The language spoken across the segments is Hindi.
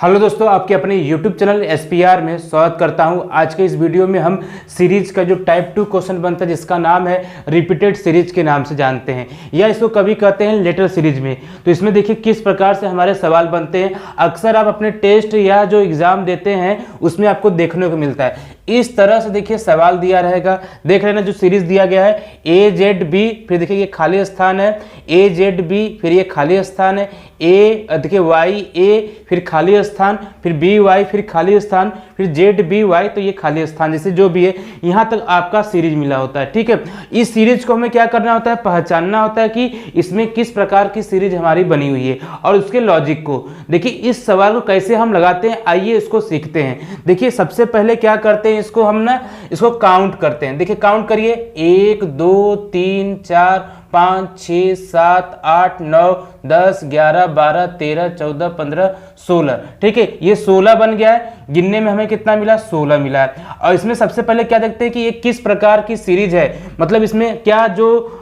हेलो दोस्तों, आपके अपने YouTube चैनल SPR में स्वागत करता हूं। आज के इस वीडियो में हम सीरीज का जो टाइप 2 क्वेश्चन बनता है जिसका नाम है रिपीटेड सीरीज के नाम से जानते हैं, या इसको कभी कहते हैं लेटर सीरीज में। तो इसमें देखिए किस प्रकार से हमारे सवाल बनते हैं। अक्सर आप अपने टेस्ट या जो एग्जाम देते हैं उसमें आपको देखने को मिलता है। इस तरह से देखिए सवाल दिया रहेगा, देख रहे हैं जो सीरीज दिया गया है AZB, फिर देखिए ये खाली स्थान है, AZB, फिर ये खाली स्थान है, देखिए YA, फिर खाली स्थान, फिर BY, फिर खाली स्थान, फिर ZBY, तो ये खाली स्थान, जैसे जो भी है यहाँ तक आपका सीरीज मिला होता है। ठीक है, इस सीरीज को हमें क्या करना होता है, पहचानना होता है कि इसमें किस प्रकार की सीरीज हमारी बनी हुई है और उसके लॉजिक को। देखिए इस सवाल को कैसे हम लगाते हैं, आइए इसको सीखते हैं। देखिए सबसे पहले क्या करते हैं, इसको हम ना इसको काउंट करते हैं। देखिए काउंट करिए, 1 2 3 4 5 6 7 8 9 10 11 12 13 14 15 16। ठीक है, ये 16 बन गया है। गिनने में हमें कितना मिला, 16 मिला है। और इसमें सबसे पहले क्या देखते हैं कि ये किस प्रकार की सीरीज है, मतलब इसमें क्या जो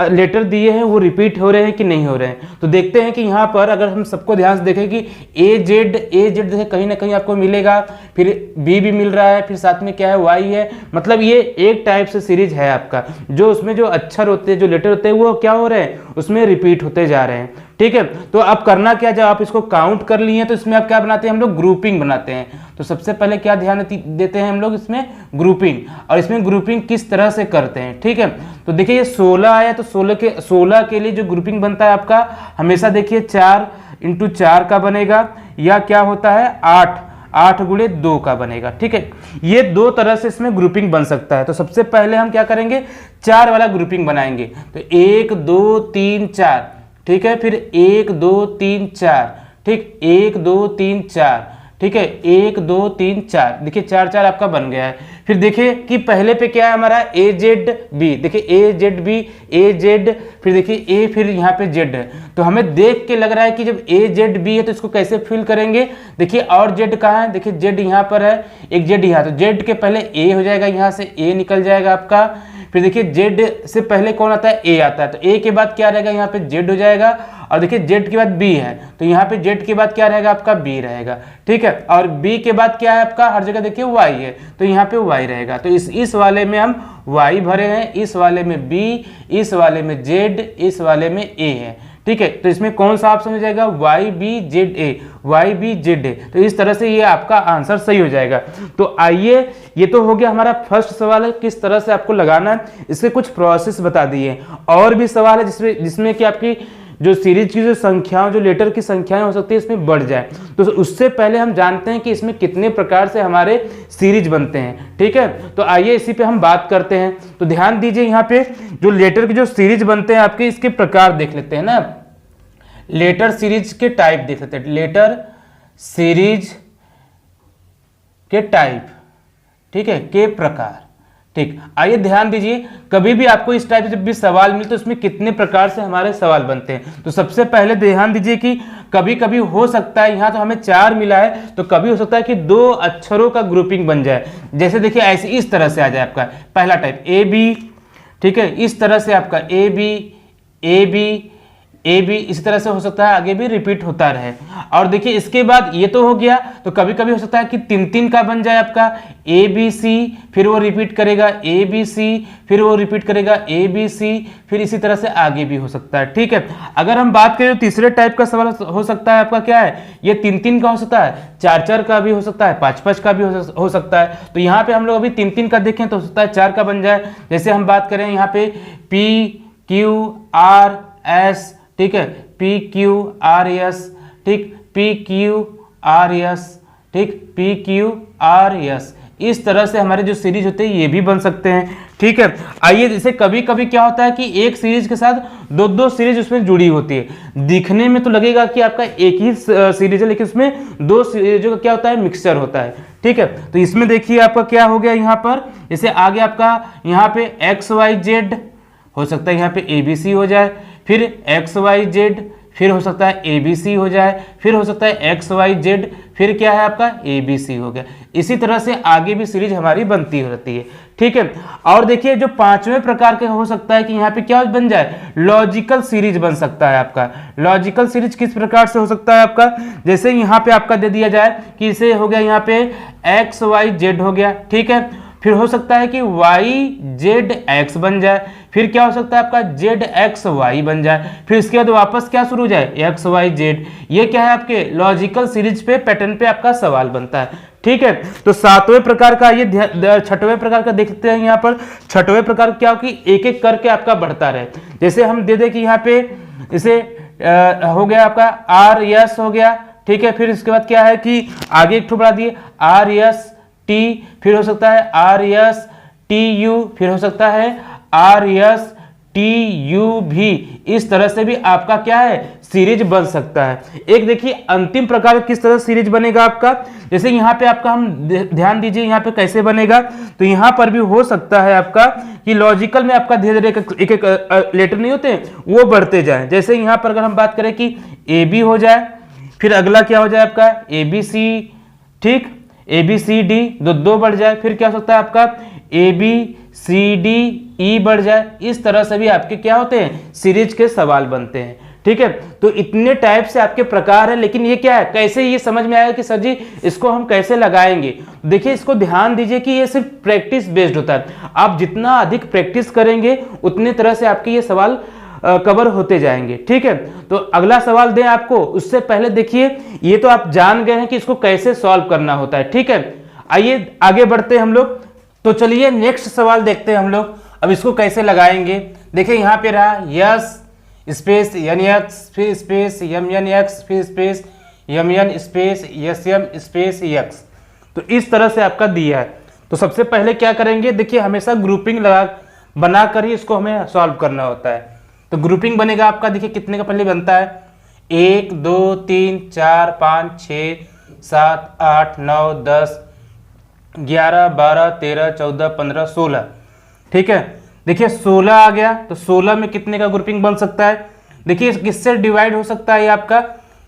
लेटर दिए हैं वो रिपीट हो रहे हैं कि नहीं हो रहे हैं। तो देखते हैं कि यहाँ पर अगर हम सबको ध्यान से देखें कि AZ देखें कहीं ना कहीं आपको मिलेगा, फिर B भी मिल रहा है, फिर साथ में क्या है Y है। मतलब ये एक टाइप से सीरीज है आपका, जो उसमें जो अक्षर होते हैं, जो लेटर होते हैं, वो क्या हो रहे हैं, उसमें रिपीट होते जा रहे हैं। ठीक है, तो अब करना क्या, जब आप इसको काउंट कर लिए तो इसमें आप क्या बनाते हैं, हम लोग ग्रुपिंग बनाते हैं। तो सबसे पहले क्या ध्यान देते हैं हम लोग, इसमें ग्रुपिंग। और इसमें ग्रुपिंग किस तरह से करते हैं। ठीक है, तो देखिए ये 16 आया, तो 16 के लिए जो ग्रुपिंग बनता है आपका, हमेशा देखिए 4 × 4 का बनेगा, या क्या होता है 8 × 2 का बनेगा। ठीक है, ये दो तरह से इसमें ग्रुपिंग बन सकता है। तो सबसे पहले हम क्या करेंगे, 4 वाला ग्रुपिंग बनाएंगे। तो 1 2 3 4, ठीक है, फिर 1 2 3 4, ठीक, 1 2 3 4, ठीक है, 1 2 3 4, देखिए 4 4 आपका बन गया है। फिर देखिए कि पहले पे क्या है हमारा AZB, देखिए AZB AZ, फिर देखिए A, फिर यहाँ पे Z है। तो हमें देख के लग रहा है कि जब AZB है तो इसको कैसे फिल करेंगे। देखिए और Z कहाँ है, देखिए Z यहाँ पर है, एक Z यहाँ, तो Z के पहले A हो जाएगा, यहाँ से A निकल जाएगा आपका। फिर देखिए Z से पहले कौन आता है, A आता है, तो A के बाद क्या रहेगा, यहाँ पे Z हो जाएगा। और देखिए Z के बाद B है, तो यहाँ पे Z के बाद क्या रहेगा आपका, B रहेगा। ठीक है, और B के बाद क्या है आपका, हर जगह देखिए Y है, तो यहाँ पे Y रहेगा। तो इस वाले में हम Y भरे हैं, इस वाले में B, इस वाले में Z, इस वाले में A है। ठीक है, तो इसमें कौन सा ऑप्शन हो जाएगा, YBZA, YBZA। तो इस तरह से ये आपका आंसर सही हो जाएगा। तो आइए, ये तो हो गया हमारा फर्स्ट सवाल है, किस तरह से आपको लगाना है, इसके कुछ प्रोसेस बता दिए। और भी सवाल है जिसमें कि आपकी जो सीरीज की जो संख्याओं, जो लेटर की संख्याएं हो सकती है इसमें बढ़ जाए। तो उससे पहले हम जानते हैं कि इसमें कितने प्रकार से हमारे सीरीज बनते हैं। ठीक है, तो आइए इसी पे हम बात करते हैं। तो ध्यान दीजिए, यहाँ पे जो लेटर की जो सीरीज बनते हैं आपके, इसके प्रकार देख लेते हैं ना। लेटर सीरीज के टाइप देख लेते हैं, लेटर सीरीज के टाइप, ठीक है, के प्रकार। ठीक, आइए ध्यान दीजिए, कभी भी आपको इस टाइप से जब भी सवाल मिले तो उसमें कितने प्रकार से हमारे सवाल बनते हैं। तो सबसे पहले ध्यान दीजिए कि कभी कभी हो सकता है, यहाँ तो हमें 4 मिला है, तो कभी हो सकता है कि 2 अक्षरों का ग्रुपिंग बन जाए। जैसे देखिए ऐसे इस तरह से आ जाए आपका पहला टाइप AB, ठीक है, इस तरह से आपका AB, इस तरह से हो सकता है आगे भी रिपीट होता रहे। और देखिए इसके बाद ये तो हो गया, तो कभी कभी हो सकता है कि 3 का बन जाए आपका ABC, फिर वो रिपीट करेगा ABC, फिर वो रिपीट करेगा ABC, फिर इसी तरह से आगे भी हो सकता है। ठीक है, अगर हम बात करें तो तीसरे टाइप का सवाल हो सकता है आपका क्या है, ये 3 का हो सकता है, 4 का भी हो सकता है, 5 का भी हो सकता है। तो यहाँ पे हम लोग अभी 3 का देखें तो हो सकता है 4 का बन जाए। जैसे हम बात करें यहाँ पे PQRS, ठीक है, PQRS, ठीक, PQRS, ठीक, PQRS, इस तरह से हमारे जो सीरीज होते हैं ये भी बन सकते हैं। ठीक है, आइए, जैसे कभी कभी क्या होता है कि एक सीरीज के साथ 2 सीरीज उसमें जुड़ी होती है। दिखने में तो लगेगा कि आपका एक ही सीरीज है, लेकिन उसमें 2 सीरीजों का क्या होता है, मिक्सचर होता है। ठीक है, तो इसमें देखिए आपका क्या हो गया, यहाँ पर जैसे आगे आपका यहाँ पे XYZ हो सकता है, यहाँ पे ABC हो जाए, फिर XYZ, फिर हो सकता है ABC हो जाए, फिर हो सकता है XYZ, फिर क्या है आपका ABC हो गया। इसी तरह से आगे भी सीरीज हमारी बनती रहती है, ठीक है। और देखिए जो पांचवें प्रकार के हो सकता है कि यहाँ पे क्या बन जाए, लॉजिकल सीरीज बन सकता है आपका। लॉजिकल सीरीज किस प्रकार से हो सकता है आपका, जैसे यहाँ पे आपका दे दिया जाए कि इसे हो गया यहाँ पे XYZ हो गया, ठीक है। फिर हो सकता है कि YZX बन जाए, फिर क्या हो सकता है आपका ZXY बन जाए, फिर इसके बाद वापस क्या शुरू हो जाए XYZ। ये क्या है आपके लॉजिकल सीरीज पे पैटर्न पे आपका सवाल बनता है, ठीक है। तो सातवें प्रकार का ये छठवें प्रकार का देखते हैं। यहाँ पर छठवें प्रकार क्या हो कि एक एक करके आपका बढ़ता रहे। जैसे हम दे दे कि यहाँ पे इसे हो गया आपका RS हो गया, ठीक है। फिर इसके बाद क्या है कि आगे एक ठो बढ़ा दिए RST, फिर हो सकता है RSTU, फिर हो सकता है RSTU भी। इस तरह से भी आपका क्या है सीरीज बन सकता है। एक देखिए अंतिम प्रकार किस तरह सीरीज बनेगा आपका, जैसे यहाँ पे आपका हम ध्यान दीजिए यहाँ पे कैसे बनेगा। तो यहाँ पर भी हो सकता है आपका कि लॉजिकल में आपका धीरे धीरे एक एक लेटर नहीं होते वो बढ़ते जाए। जैसे यहाँ पर अगर हम बात करें कि AB हो जाए, फिर अगला क्या हो जाए आपका ABC, ठीक, ABCD दो बढ़ जाए, फिर क्या हो सकता है आपका ABCDE बढ़ जाए। इस तरह से भी आपके क्या होते हैं सीरीज के सवाल बनते हैं, ठीक है। तो इतने टाइप से आपके प्रकार है, लेकिन ये क्या है कैसे ये समझ में आएगा कि सर जी इसको हम कैसे लगाएंगे। देखिए इसको ध्यान दीजिए कि ये सिर्फ प्रैक्टिस बेस्ड होता है। आप जितना अधिक प्रैक्टिस करेंगे उतने तरह से आपके ये सवाल कवर होते जाएंगे, ठीक है। तो अगला सवाल दें आपको, उससे पहले देखिए ये तो आप जान गए हैं कि इसको कैसे सॉल्व करना होता है, ठीक है। आइए आगे बढ़ते हैं हम लोग। तो चलिए नेक्स्ट सवाल देखते हैं हम लोग, अब इसको कैसे लगाएंगे। देखिए यहाँ पे रहा यस स्पेस NX, फिर स्पेस MNX, फिर space MN space SM space X। तो इस तरह से आपका दिया है। तो सबसे पहले क्या करेंगे, देखिए हमेशा ग्रुपिंग बनाकर ही इसको हमें सॉल्व करना होता है। तो ग्रुपिंग बनेगा आपका, देखिए कितने का पहले बनता है 1 2 3 4 5 6 7 8 9 10 11 12 13 14 15 16, ठीक है। देखिए 16 आ गया, तो 16 में कितने का ग्रुपिंग बन सकता है। देखिए किससे डिवाइड हो सकता है ये आपका,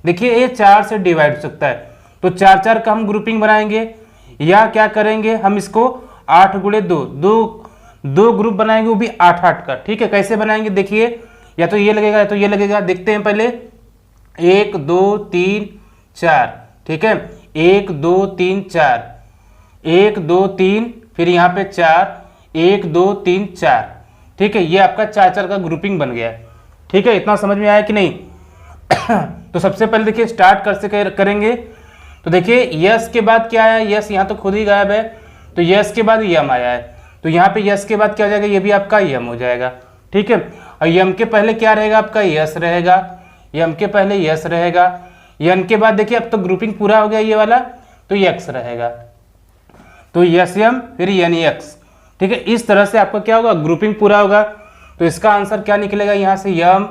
देखिए ये 4 से डिवाइड हो सकता है। तो 4 4 का हम ग्रुपिंग बनाएंगे, या क्या करेंगे हम इसको 8 गुणे 2 ग्रुप बनाएंगे, वो भी 8 8 का, ठीक है। कैसे बनाएंगे देखिए, या तो ये लगेगा या तो ये लगेगा। देखते हैं पहले 1 2 3 4, ठीक है। 1 2 3 4, 1 2 3, फिर यहाँ पे 4, 1 2 3 4, ठीक है। ये आपका 4 4 का ग्रुपिंग बन गया है, ठीक है। इतना समझ में आया कि नहीं। तो सबसे पहले देखिए स्टार्ट करेंगे। तो देखिए यस के बाद क्या आया, यस यहाँ तो खुद ही गायब है, तो यस के बाद यम आया है। तो यहाँ पे यस के बाद क्या हो जाएगा, ये भी आपका यम हो जाएगा, ठीक है। और यम के पहले क्या रहेगा आपका यस रहेगा, यम के पहले यस रहेगा। यन के बाद देखिए अब तो ग्रुपिंग पूरा हो गया ये वाला, तो यक्स रहेगा, तो यस यम फिर यन यक्स, ठीक है। इस तरह से आपका क्या होगा ग्रुपिंग पूरा होगा। तो इसका आंसर क्या निकलेगा, यहाँ से यम,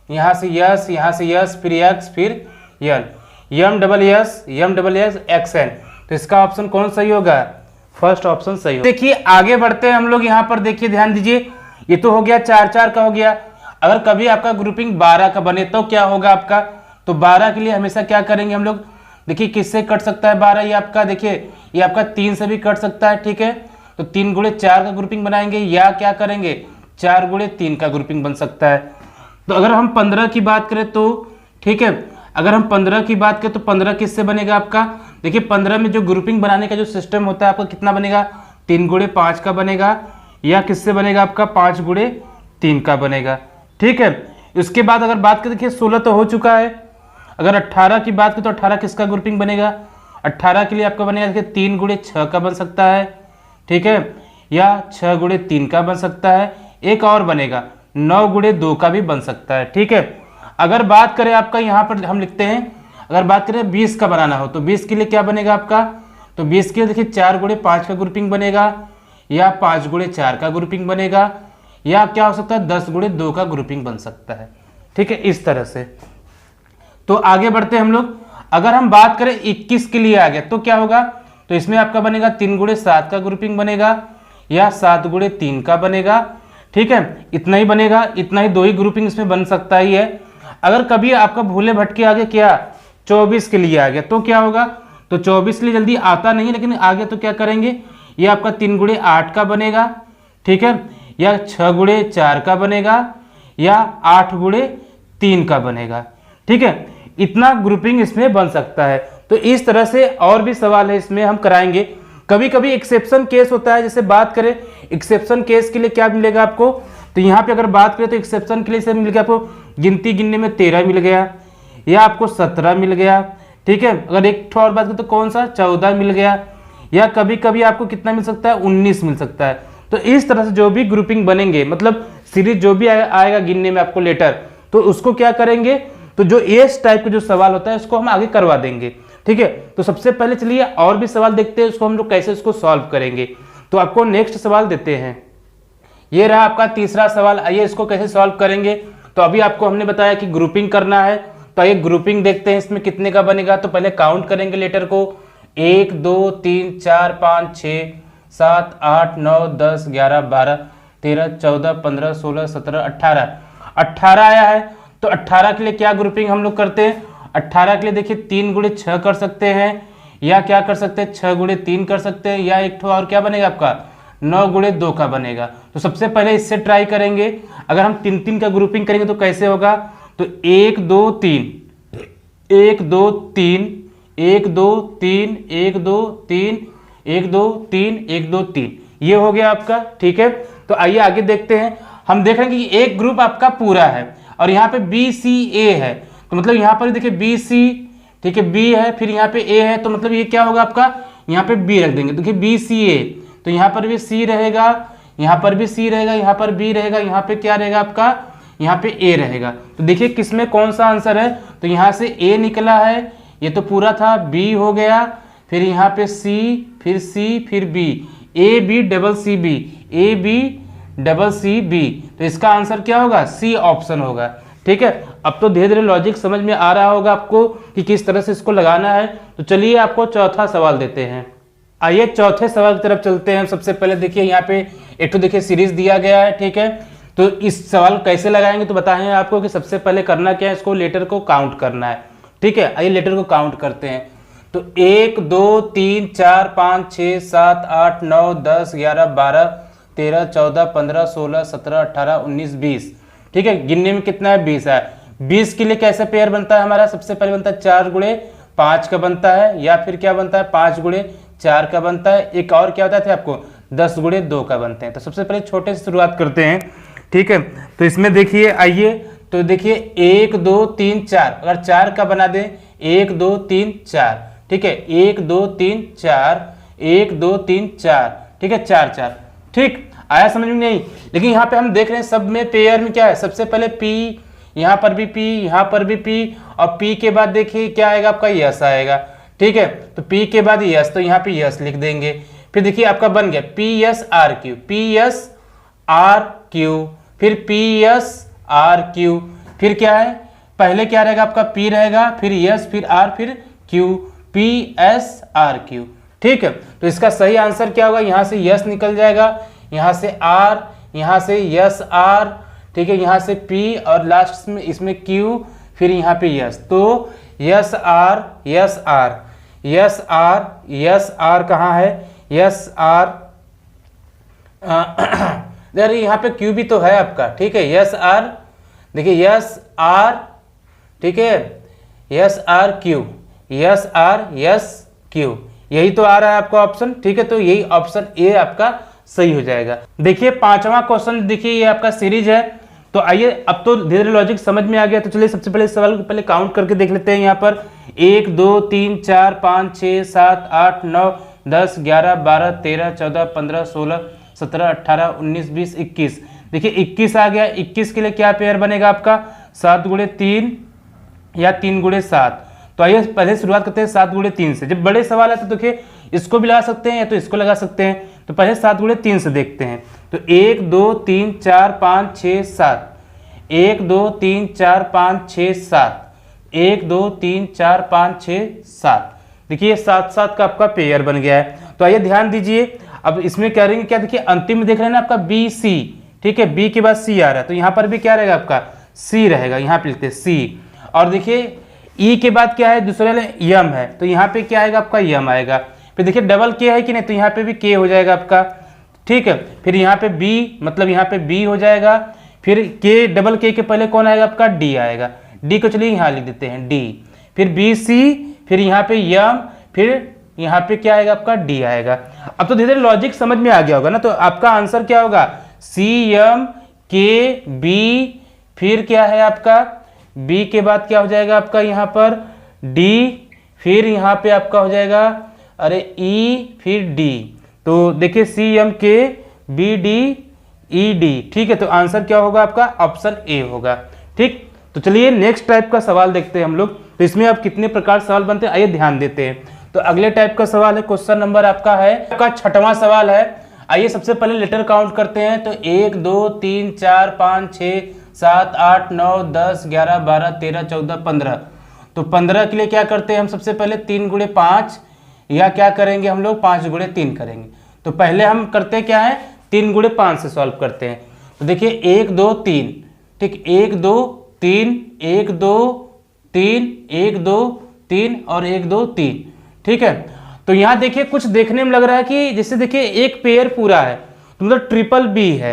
यहाँ से यस, यहाँ से यस, फिर यक्स, फिर यन, यम डबल यस एक्स एन। तो इसका ऑप्शन कौन सही होगा, फर्स्ट ऑप्शन सही होगा। देखिए आगे बढ़ते हैं हम लोग। यहाँ पर देखिए ध्यान दीजिए, ये तो हो गया 4 4 का हो गया। अगर कभी आपका ग्रुपिंग 12 का बने तो क्या होगा आपका, तो 12 के लिए हमेशा क्या करेंगे हम लोग, देखिए किससे कट सकता है 12, ये आपका देखिए ये आपका 3 से भी कट सकता है, ठीक है। तो 3 गुणे 4 का ग्रुपिंग बनाएंगे, या क्या करेंगे 4 गुणे 3 का ग्रुपिंग बन सकता है। तो अगर हम 15 की बात करें तो ठीक है, अगर हम 15 की बात करें तो 15 किससे बनेगा आपका, देखिए 15 में जो ग्रुपिंग बनाने का जो सिस्टम होता है आपका कितना बनेगा, 3 गुणे 5 का बनेगा, या किससे बनेगा आपका 5 गुणे 3 का बनेगा, ठीक है। उसके बाद अगर बात करें, देखिए 16 तो हो चुका है। अगर 18 की बात करें तो 18 किसका ग्रुपिंग बनेगा, 18 के लिए आपका बनेगा देखिए 3 गुणे 6 का बन सकता है, ठीक है, या 6 गुणे 3 का बन सकता है। एक और बनेगा 9 गुणे 2 का भी बन सकता है, ठीक है। अगर बात करें आपका यहाँ पर हम लिखते हैं, अगर बात करें 20 का बनाना हो तो 20 के लिए क्या बनेगा आपका, तो 20 के लिए देखिए 4 गुणे 5 का ग्रुपिंग बनेगा, या 5 गुणे 4 का ग्रुपिंग बनेगा, या क्या हो सकता है 10 गुणे 2 का ग्रुपिंग बन सकता है, ठीक है। इस तरह से तो आगे बढ़ते हैं हम लोग। अगर हम बात करें 21 के लिए आ गया तो क्या होगा, तो इसमें आपका बनेगा 3 गुणे 7 का ग्रुपिंग बनेगा, या 7 गुणे 3 का बनेगा, ठीक है। इतना ही बनेगा, इतना ही 2 ही ग्रुपिंग इसमें बन सकता ही है। अगर कभी आपका भूले भटके आगे क्या 24 के लिए आ गया तो क्या होगा, तो 24 के लिए जल्दी आता नहीं है, लेकिन आगे तो क्या करेंगे, ये आपका 3 गुणे 8 का बनेगा, ठीक है, या 6 गुणे 4 का बनेगा, या 8 गुणे 3 का बनेगा, ठीक है। इतना ग्रुपिंग इसमें बन सकता है। तो इस तरह से और भी सवाल है इसमें हम कराएंगे। कभी कभी एक्सेप्शन केस होता है, जैसे बात करें एक्सेप्शन केस के लिए क्या मिलेगा आपको, तो यहाँ पे अगर बात करें तो एक्सेप्शन के लिए से मिल गया आपको गिनती गिनने में 13 मिल गया, या आपको 17 मिल गया, ठीक है। अगर एक और बात करें तो कौन सा 14 मिल गया, या कभी कभी आपको कितना मिल सकता है 19 मिल सकता है। तो इस तरह से जो भी ग्रुपिंग बनेंगे, मतलब सीरीज जो भी आएगा गिनने में आपको लेटर, तो उसको क्या करेंगे, तो जो एस टाइप का जो सवाल होता है उसको हम आगे करवा देंगे, ठीक है। तो सबसे पहले चलिए और भी सवाल देखते हैं, उसको हम लोग कैसे उसको सॉल्व करेंगे। तो आपको नेक्स्ट सवाल देते हैं, ये रहा आपका तीसरा सवाल। आइए इसको कैसे सॉल्व करेंगे। तो अभी आपको हमने बताया कि ग्रुपिंग करना है, तो आइए ग्रुपिंग देखते हैं इसमें कितने का बनेगा। तो पहले काउंट करेंगे लेटर को, 1 2 3 4 5 6 7 8 9 10 11 12 13 14 15 16 17 18 आया है। तो 18 के लिए क्या ग्रुपिंग हम लोग करते हैं, 18 के लिए देखिए 3 गुणे 6 कर सकते हैं, या क्या कर सकते हैं 6 गुणे 3 कर सकते हैं, या एक और क्या बनेगा आपका 9 गुणे 2 का बनेगा। तो सबसे पहले इससे ट्राई करेंगे। अगर हम 3 का ग्रुपिंग करेंगे तो कैसे होगा, तो 1 2 3 1 2 3 1 2 3 1 2 3 1 2 3 1 2 3, ये हो गया आपका, ठीक है। तो आइए आगे देखते हैं। हम देख रहे हैं कि एक ग्रुप आपका पूरा है और यहाँ पे बी सी ए है, तो मतलब यहाँ पर देखिए बी सी, ठीक है, बी है, फिर यहाँ पे ए है, तो मतलब ये क्या होगा आपका, यहाँ पे बी रख देंगे। देखिए बी सी ए, तो यहाँ पर भी सी रहेगा, यहाँ पर भी सी रहेगा, यहाँ पर बी रहेगा, यहाँ पे क्या रहेगा आपका, यहाँ पे ए रहेगा। तो देखिए किसमें कौन सा आंसर है, तो यहाँ से ए निकला है, ये तो पूरा था, बी हो गया, फिर यहाँ पे सी, फिर B, A B double C B, A B double C B. तो इसका आंसर क्या होगा, सी ऑप्शन होगा, ठीक है। अब तो धीरे धीरे लॉजिक समझ में आ रहा होगा आपको कि किस तरह से इसको लगाना है। तो चलिए आपको चौथा सवाल देते हैं। आइए चौथे सवाल की तरफ चलते हैं। सबसे पहले देखिए यहाँ पे एक तो देखिए सीरीज दिया गया है, ठीक है। तो इस सवाल कैसे लगाएंगे तो बताएं आपको कि सबसे पहले करना क्या है, इसको लेटर को काउंट करना है, ठीक है। आइए लेटर को काउंट करते हैं। तो 1 2 3 4 5 6 7 8 9 10 11 12 13 14 15 16 17 18 19 20, ठीक है। गिनने में कितना है 20 है। 20 के लिए कैसे पेयर बनता है हमारा, सबसे पहले बनता है 4 गुणे 5 का बनता है, या फिर क्या बनता है 5 गुणे 4 का बनता है। एक और क्या होता है आपको 10 गुणे 2 का बनते हैं। तो सबसे पहले छोटे से शुरुआत करते हैं, ठीक है। तो इसमें देखिए, आइए तो देखिए 1 2 3 4, अगर 4 का बना दें 1 2 3 4, ठीक है, 1 2 3 4 1 2 3 4, ठीक है, 4 4, ठीक आया समझ में नहीं। लेकिन यहाँ पे हम देख रहे हैं सब में पेयर में क्या है, सबसे पहले P, यहाँ पर भी P, यहाँ पर भी P, और P के बाद देखिए क्या आएगा आपका यस आएगा, ठीक है। तो P के बाद यस, तो यहाँ पे यस लिख देंगे। फिर देखिए आपका बन गया P S R Q, P S R Q, फिर पी एस आर क्यू, फिर क्या है पहले क्या रहेगा आपका P रहेगा, फिर यस, फिर आर, फिर Q, P S R Q, ठीक है। तो इसका सही आंसर क्या होगा, यहाँ से यस निकल जाएगा, यहाँ से आर, यहाँ से यस आर, ठीक है, यहाँ से पी और लास्ट में इसमें क्यू, फिर यहाँ पे यस। तो S R S R S R S R कहाँ है, यस आर यार यहाँ पे क्यू भी तो है आपका, ठीक है। यस आर, देखिए यस आर, ठीक है, S R Q, S R S Q, यही तो आ रहा है आपका ऑप्शन, ठीक है। तो यही ऑप्शन ए आपका सही हो जाएगा। देखिए पांचवा क्वेश्चन, देखिए ये आपका सीरीज है। तो आइए अब तो धीरे धीरे लॉजिक समझ में आ गया। तो चलिए सबसे पहले इस सवाल को पहले काउंट करके देख लेते हैं। यहाँ पर 1 2 3 4 5 6 7 8 9 10 11 12 13 14 15 16 17 18 19 20 21, देखिए 21 आ गया। 21 के लिए क्या पेयर बनेगा आपका, 7 गुणे 3 या 3 गुणे 7। तो आइए पहले शुरुआत करते हैं 7 गुणे 3 से। जब बड़े सवाल है तो देखिए इसको भी लगा सकते हैं या तो इसको लगा सकते हैं। तो पहले 7 गुणे 3 से देखते हैं। तो 1 2 3 4 5 6 7, 1 2 3 4 5 6 7, 1 2 3 4 5 6 7, देखिए 7 7 का आपका पेयर बन गया है। तो आइए ध्यान दीजिए, अब इसमें करेंगे क्या, देखिए अंतिम में देख रहे हैं ना आपका बी सी, ठीक है, बी के बाद सी आ रहा है, तो यहाँ पर भी क्या रहेगा आपका सी रहेगा, यहाँ पे लिखते हैं सी। और देखिए ई के बाद क्या है, दूसरे वाले यम है, तो यहाँ पे क्या आएगा आपका यम आएगा। फिर देखिए डबल के है कि नहीं, तो यहाँ पे भी के हो जाएगा आपका, ठीक है। फिर यहाँ पे बी, मतलब यहाँ पे बी हो जाएगा। फिर के, डबल के पहले कौन आएगा आपका, डी आएगा। डी को चलिए यहाँ लिख देते हैं डी। फिर बी सी, फिर यहाँ पे यम, फिर यहाँ पे क्या आएगा आपका डी आएगा। अब तो धीरे धीरे लॉजिक समझ में आ गया होगा ना, तो आपका आंसर क्या होगा, सी एम के बी, फिर क्या है आपका बी के बाद क्या हो जाएगा आपका यहाँ पर डी, फिर यहाँ पे आपका हो जाएगा अरे ई, फिर डी। तो देखिए सी एम के बी डी ई डी, ठीक है। तो आंसर क्या होगा आपका, ऑप्शन ए होगा, ठीक। तो चलिए नेक्स्ट टाइप का सवाल देखते हैं हम लोग। तो इसमें अब कितने प्रकार सवाल बनते हैं आइए ध्यान देते हैं। तो अगले टाइप का सवाल है, क्वेश्चन नंबर आपका है, आपका 6वां सवाल है। आइए सबसे पहले लेटर काउंट करते हैं। तो 1 2 3 4 5 6 7 8 9 10 11 12 13 14 15। तो 15 के लिए क्या करते हैं हम, सबसे पहले 3 गुणे 5, या क्या करेंगे हम लोग 5 गुणे 3 करेंगे। तो पहले हम करते क्या है, 3 गुणे 5 से सॉल्व करते हैं। तो देखिए 1 2 3, ठीक, 1 2 3 1 2 3 1 2 3 और 1 2 3, ठीक है। तो यहाँ देखिए कुछ देखने में लग रहा है कि जैसे देखिए एक पेयर पूरा है, तो मतलब ट्रिपल बी है।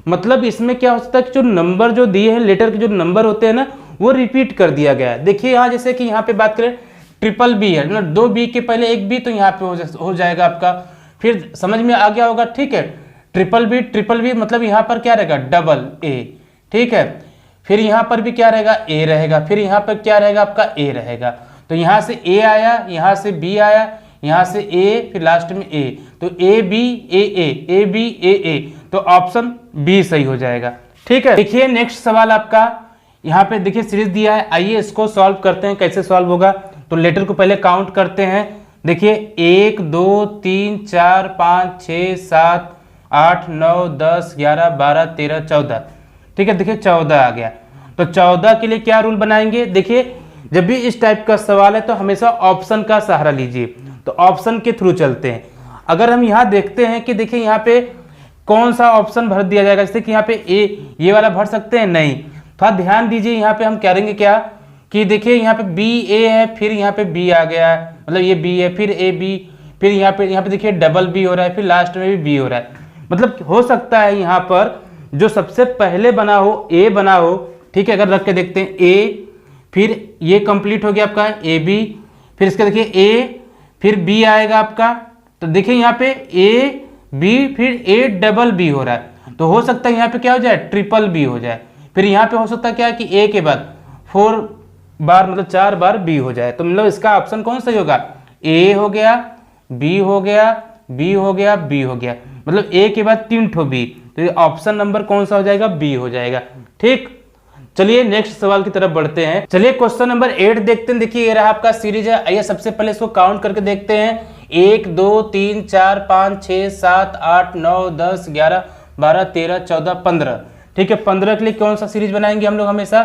मतलब इसमें क्या हो सकता है कि जो नंबर जो दिए हैं, लेटर के जो नंबर होते हैं ना, वो रिपीट कर दिया गया है। देखिए यहाँ जैसे कि यहाँ पे बात करें ट्रिपल बी है, मतलब 2 बी के पहले 1 बी, तो यहाँ पे हो जाएगा आपका, फिर समझ में आ गया होगा, ठीक है। ट्रिपल बी मतलब यहाँ पर क्या रहेगा, डबल ए, ठीक है। फिर यहाँ पर भी क्या रहेगा, ए रहेगा। फिर यहाँ पर क्या रहेगा आपका, ए रहेगा। तो यहाँ से ए आया, यहाँ से बी आया, यहाँ से ए, फिर लास्ट में ए, तो A B A A A B ए ए, तो ऑप्शन बी सही हो जाएगा, ठीक है। देखिए नेक्स्ट सवाल आपका, यहाँ पे देखिए सीरीज दिया है, आइए इसको सॉल्व करते हैं। कैसे सॉल्व होगा, तो लेटर को पहले काउंट करते हैं। देखिए 1 2 3 4 5 6 7 8 9 10 11 12 13 14, ठीक है। देखिए 14 आ गया। तो 14 के लिए क्या रूल बनाएंगे, देखिए जब भी इस टाइप का सवाल है तो हमेशा ऑप्शन का सहारा लीजिए। तो ऑप्शन के थ्रू चलते हैं। अगर हम यहाँ देखते हैं कि देखिए यहाँ पे कौन सा ऑप्शन भर दिया जाएगा, जैसे कि यहाँ पे ए, ये वाला भर सकते हैं, नहीं। थोड़ा ध्यान दीजिए, यहाँ पे हम करेंगे क्या कि देखिए यहाँ पे बी ए है, फिर यहाँ पे बी आ गया है, मतलब ये बी है, फिर ए बी, फिर यहाँ पे देखिए डबल बी हो रहा है, फिर लास्ट में भी बी हो रहा है। मतलब हो सकता है यहाँ पर जो सबसे पहले बना हो, ए बना हो, ठीक है। अगर रख के देखते हैं ए, फिर ये कंप्लीट हो गया आपका ए बी, फिर इसका देखिए ए, फिर बी आएगा आपका। तो देखिए यहाँ पे ए बी, फिर ए डबल बी हो रहा है, तो हो सकता है यहाँ पे क्या हो जाए, ट्रिपल बी हो जाए। फिर यहाँ पे हो सकता है क्या कि ए के बाद 4 बार, मतलब 4 बार बी हो जाए। तो मतलब इसका ऑप्शन कौन सही होगा, ए हो गया, बी हो गया, बी हो गया, बी हो गया, मतलब ए के बाद 3 ठो बी। तो ये ऑप्शन नंबर कौन सा हो जाएगा, बी हो जाएगा, ठीक। चलिए नेक्स्ट सवाल की तरफ बढ़ते हैं। चलिए क्वेश्चन नंबर 8 देखते हैं। देखिए ये रहा आपका सीरीज है। आइए सबसे पहले इसको काउंट करके देखते हैं। 1 2 3 4 5 6 7 8 9 10 11 12 13 14 15, ठीक है। 15 के लिए कौन सा सीरीज बनाएंगे हम लोग, हमेशा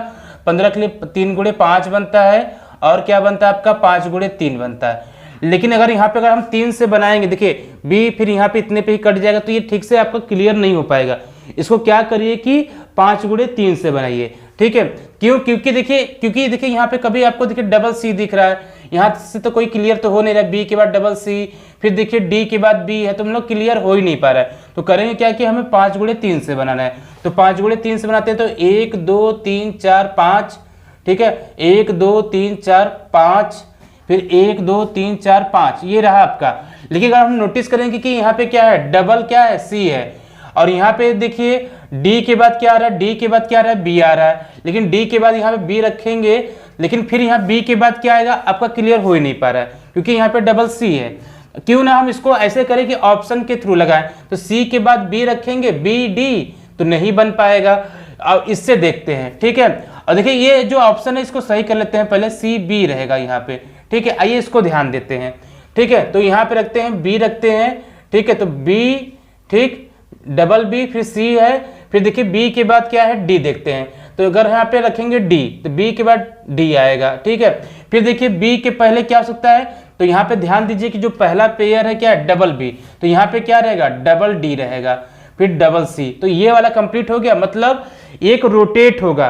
15 के लिए 3 गुणे 5 बनता है, और क्या बनता है आपका 5 गुणे 3 बनता है। लेकिन अगर यहाँ पे अगर हम 3 से बनाएंगे, देखिए बी फिर यहाँ पे इतने पे ही कट जाएगा, तो ये ठीक से आपका क्लियर नहीं हो पाएगा। इसको क्या करिए कि 5 गुणे 3 से बनाइए, ठीक है। क्यों, क्योंकि देखिए यहाँ पे कभी आपको देखिए डबल सी दिख रहा है, यहाँ से तो कोई क्लियर तो हो नहीं रहा है। बी के बाद डबल सी, फिर देखिए डी के बाद बी है, तो हम लोग क्लियर हो ही नहीं पा रहा है। तो करेंगे क्या कि हमें 5 गुणे 3 से बनाना है। तो 5 गुणे 3 से बनाते हैं, तो 1 2 3 4 5, ठीक है। 1 2 3 4 5, फिर 1 2 3 4 5, ये रहा आपका। लेकिन अगर हम नोटिस करेंगे कि यहाँ पे क्या है, डबल क्या है, सी है, और यहाँ पे देखिए डी के बाद क्या आ रहा है, डी के बाद क्या आ रहा है, बी आ रहा है। लेकिन डी के बाद यहाँ पे बी रखेंगे, लेकिन फिर यहाँ बी के बाद क्या आएगा, आपका क्लियर हो ही नहीं पा रहा है, क्योंकि यहाँ पे डबल सी है। क्यों ना हम इसको ऐसे करें कि ऑप्शन के थ्रू लगाएं। तो सी के बाद बी रखेंगे, बी डी, तो नहीं बन पाएगा। अब इससे देखते हैं, ठीक है। और देखिए ये जो ऑप्शन है इसको सही कर लेते हैं पहले, सी बी रहेगा यहाँ पे, ठीक है। आइए इसको ध्यान देते हैं, ठीक है। तो यहाँ पे रखते हैं बी रखते हैं, ठीक है। तो बी, ठीक, डबल बी, फिर सी है, फिर देखिए बी के बाद क्या है, डी देखते हैं। तो अगर यहाँ पे रखेंगे डी, तो बी के बाद डी आएगा, ठीक है। फिर देखिए बी के पहले क्या हो सकता है, तो यहाँ पे ध्यान दीजिए कि जो पहला पेयर है क्या है, डबल बी, तो यहाँ पे क्या रहेगा, डबल डी रहेगा, फिर डबल सी। तो ये वाला कंप्लीट हो गया, मतलब एक रोटेट होगा,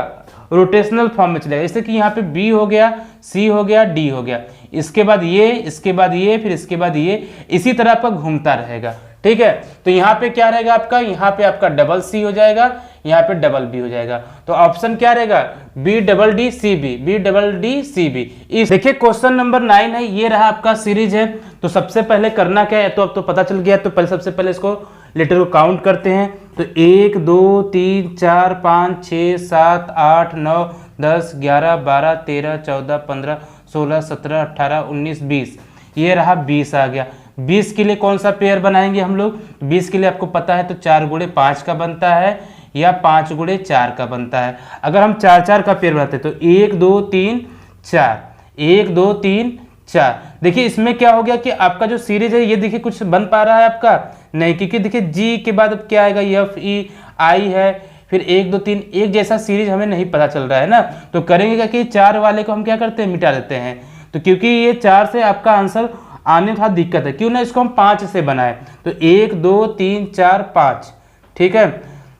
रोटेशनल फॉर्म में चलेगा। जैसे कि यहाँ पे बी हो गया, सी हो गया, डी हो गया, इसके बाद ये, इसके बाद ये, फिर इसके बाद ये, इसी तरह आपका घूमता रहेगा। ठीक है, तो यहाँ पे क्या रहेगा आपका, यहाँ पे आपका डबल सी हो जाएगा, यहाँ पे डबल बी हो जाएगा। तो ऑप्शन क्या रहेगा, B double D C B, B double D C B. देखिए क्वेश्चन नंबर 9 है, ये रहा आपका सीरीज है। तो सबसे पहले करना क्या है, तो अब तो पता चल गया, तो पहले सबसे पहले इसको लेटर को काउंट करते हैं। तो 1 2 3 4 5 6 7 8 9 10 11 12 13 14 15 16 17 18 19 20, ये रहा 20 आ गया। 20 के लिए कौन सा पेयर बनाएंगे हम लोग, 20 के लिए आपको पता है तो 4 गुणे 5 का बनता है या 5 गुणे 4 का बनता है। अगर हम 4 4 का पेयर बनाते तो 1 2 3 4, 1 2 3 4। देखिए इसमें क्या हो गया कि आपका जो सीरीज है ये देखिए कुछ बन पा रहा है आपका नहीं, क्योंकि देखिए जी के बाद अब क्या आएगा, एफ ई आई है, फिर 1 2 3, एक जैसा सीरीज हमें नहीं पता चल रहा है ना। तो करेंगे क्या कि 4 वाले को हम क्या करते हैं, मिटा देते हैं। तो क्योंकि ये 4 से आपका आंसर आने थोड़ा दिक्कत है, क्यों ना इसको हम 5 से बनाए। तो 1 2 3 4 5, ठीक है।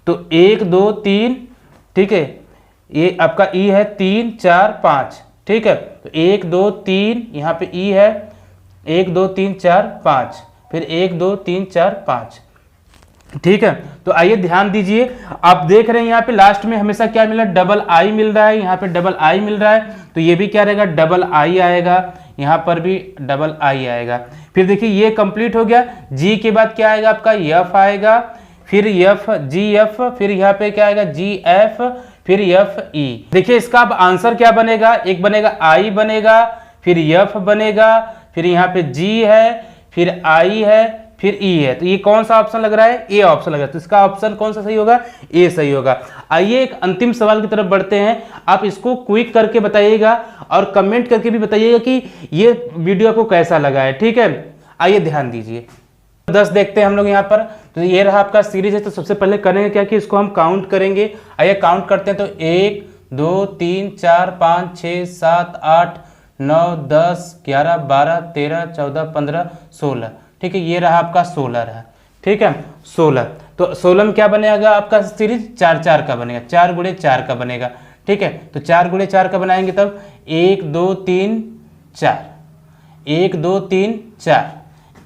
तो 1 2 3, ठीक है, ये आपका ई है 3 4 5, ठीक है। तो 1 2 3, यहाँ पे ई है 1 2 3 4 5, फिर 1 2 3 4 5, ठीक है। तो आइए ध्यान दीजिए, आप देख रहे हैं यहाँ पे लास्ट में हमेशा क्या मिला, डबल आई मिल रहा है, यहाँ पे डबल आई मिल रहा है, तो ये भी क्या रहेगा, डबल आई आएगा, यहाँ पर भी डबल आई आएगा। फिर देखिए ये कंप्लीट हो गया। जी के बाद क्या आएगा आपका, एफ आएगा, फिर एफ जी एफ, फिर यहाँ पे क्या आएगा जी एफ, फिर एफ ई। देखिए इसका अब आंसर क्या बनेगा, एक बनेगा आई बनेगा, फिर एफ बनेगा, फिर यहाँ पे जी है, फिर आई है, फिर ई है। तो ये कौन सा ऑप्शन लग रहा है, ए ऑप्शन लग रहा है। तो इसका ऑप्शन कौन सा सही होगा, ए सही होगा। आइए एक अंतिम सवाल की तरफ बढ़ते हैं। आप इसको क्विक करके बताइएगा और कमेंट करके भी बताइएगा कि ये वीडियो आपको कैसा लगा है, ठीक है। आइए ध्यान दीजिए, 10 देखते हैं हम लोग यहाँ पर। तो ये रहा आपका सीरीज है। तो सबसे पहले करेंगे क्या कि इसको हम काउंट करेंगे। आइए काउंट करते हैं। तो 1 2 3 4 5 6 7 8 9 10 11 12 13 14 15 16, ठीक है। ये रहा आपका 16 रहा, ठीक है, 16। तो 16 में क्या बनेगा आपका सीरीज, 4 4 का बनेगा, 4 गुणे 4 का बनेगा, ठीक है। तो 4 गुणे 4 का बनाएंगे तब 1 2 3 4, 1 2 3 4,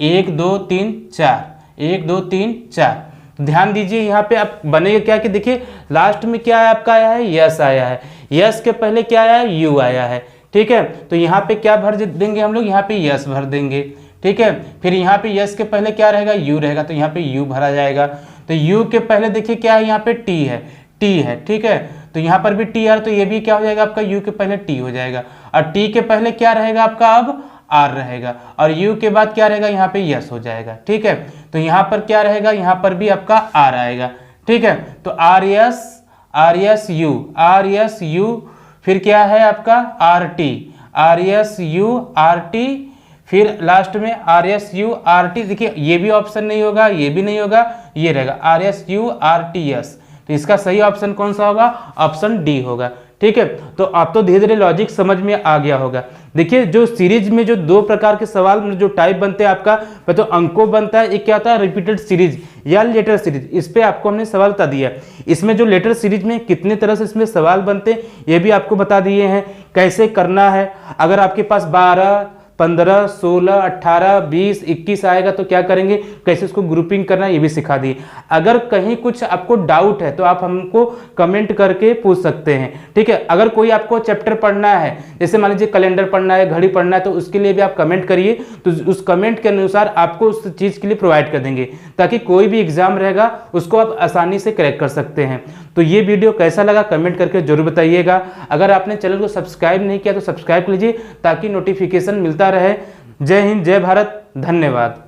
1 2 3 4, 1 2 3 4। ध्यान दीजिए यहाँ पे आप बनेगा क्या कि देखिए लास्ट में क्या है आपका आया है, यस आया है, यस के पहले क्या आया है, यू आया है, ठीक है। तो यहाँ पे क्या भर देंगे हम लोग, यहाँ पे यस भर देंगे, ठीक है। फिर यहाँ पे यस के पहले क्या रहेगा, यू रहेगा, तो यहाँ पे यू भरा जाएगा। तो यू के पहले देखिए क्या है, यहाँ पे टी है, टी है, ठीक है। तो यहाँ पर भी टी आ रहा, तो ये भी क्या हो जाएगा आपका, यू के पहले टी हो जाएगा। और टी के पहले क्या रहेगा आपका, अब आर रहेगा, और यू के बाद क्या रहेगा, यहाँ पे यस हो जाएगा, ठीक है। तो यहाँ पर क्या रहेगा, यहाँ पर भी आपका आर आएगा, ठीक है। तो R S U, R S U, फिर क्या है आपका R T, R S U R T, फिर लास्ट में R S U R T. देखिए ये भी ऑप्शन नहीं होगा, ये भी नहीं होगा, ये रहेगा R S U R T S. तो इसका सही ऑप्शन कौन सा होगा, ऑप्शन डी होगा, ठीक है। तो आप तो धीरे धीरे लॉजिक समझ में आ गया होगा। देखिए जो सीरीज में जो 2 प्रकार के सवाल में जो टाइप बनते हैं आपका, तो अंकों बनता है, एक क्या होता है रिपीटेड सीरीज या लेटर सीरीज। इस पे आपको हमने सवाल बता दिया। इसमें जो लेटर सीरीज में कितने तरह से इसमें सवाल बनते हैं ये भी आपको बता दिए हैं, कैसे करना है। अगर आपके पास 12 15 16 18 20 21 आएगा तो क्या करेंगे, कैसे उसको ग्रुपिंग करना है ये भी सिखा दिए। अगर कहीं कुछ आपको डाउट है तो आप हमको कमेंट करके पूछ सकते हैं, ठीक है। अगर कोई आपको चैप्टर पढ़ना है, जैसे मान लीजिए कैलेंडर पढ़ना है, घड़ी पढ़ना है, तो उसके लिए भी आप कमेंट करिए, तो उस कमेंट के अनुसार आपको उस चीज़ के लिए प्रोवाइड कर देंगे, ताकि कोई भी एग्जाम रहेगा उसको आप आसानी से क्रैक कर सकते हैं। तो ये वीडियो कैसा लगा कमेंट करके जरूर बताइएगा। अगर आपने चैनल को सब्सक्राइब नहीं किया तो सब्सक्राइब कर लीजिए, ताकि नोटिफिकेशन मिलता रहे। जय हिंद, जय भारत, धन्यवाद।